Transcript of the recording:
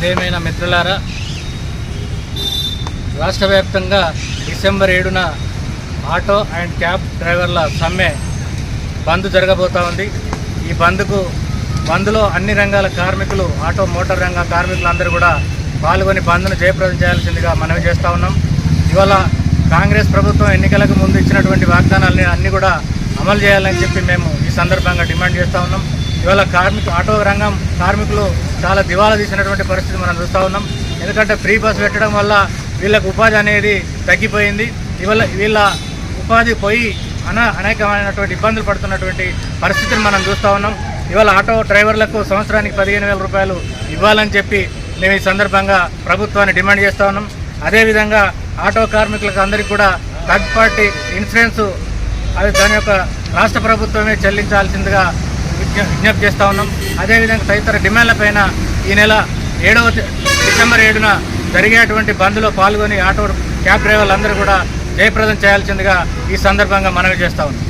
ప్రియమైన మిత్రులారా, రాష్ట్ర వ్యాప్తంగా డిసెంబర్ 7న ఆటో అండ్ క్యాబ్ డ్రైవర్ల సమ్మె బంద్ జరగబోతూ ఉంది. ఈ బంద్లో అన్ని రంగాల కార్మికులు, ఆటో మోటార్ రంగ కార్మికులందరూ కూడా పాల్గొని బంద్ను జయప్రదం చేయాల్సిందిగా మనవి చేస్తూ ఉన్నాం. ఇవాళ కాంగ్రెస్ ప్రభుత్వం ఎన్నికలకు ముందు ఇచ్చినటువంటి వాగ్దానాలని అన్నీ కూడా అమలు చేయాలని చెప్పి మేము ఈ సందర్భంగా డిమాండ్ చేస్తూ ఉన్నాం. ఇవాళ ఆటో రంగం కార్మికులు చాలా దివాలా తీసినటువంటి పరిస్థితి మనం చూస్తూ ఉన్నాం. ఎందుకంటే ఫ్రీ బస్ పెట్టడం వల్ల వీళ్ళకు ఉపాధి అనేది తగ్గిపోయింది. ఇవాళ వీళ్ళ ఉపాధి పోయి అనేకమైనటువంటి ఇబ్బందులు పడుతున్నటువంటి పరిస్థితిని మనం చూస్తూ ఉన్నాం. ఇవాళ ఆటో డ్రైవర్లకు సంవత్సరానికి 15,000 రూపాయలు ఇవ్వాలని చెప్పి మేము ఈ సందర్భంగా ప్రభుత్వాన్ని డిమాండ్ చేస్తూ ఉన్నాం. అదేవిధంగా ఆటో కార్మికులకు అందరికీ కూడా థర్డ్ పార్టీ ఇన్సూరెన్స్ అది దాని యొక్క రాష్ట్ర ప్రభుత్వమే చెల్లించాల్సిందిగా విజ్ఞప్తి చేస్తూ ఉన్నాం. అదేవిధంగా తదితర డిమాండ్లపైన ఈ నెల డిసెంబర్ 7న జరిగేటువంటి బంద్లో పాల్గొని ఆటో క్యాబ్ డ్రైవర్లందరూ కూడా జయప్రదం చేయాల్సిందిగా ఈ సందర్భంగా మనవి చేస్తూ ఉన్నాం.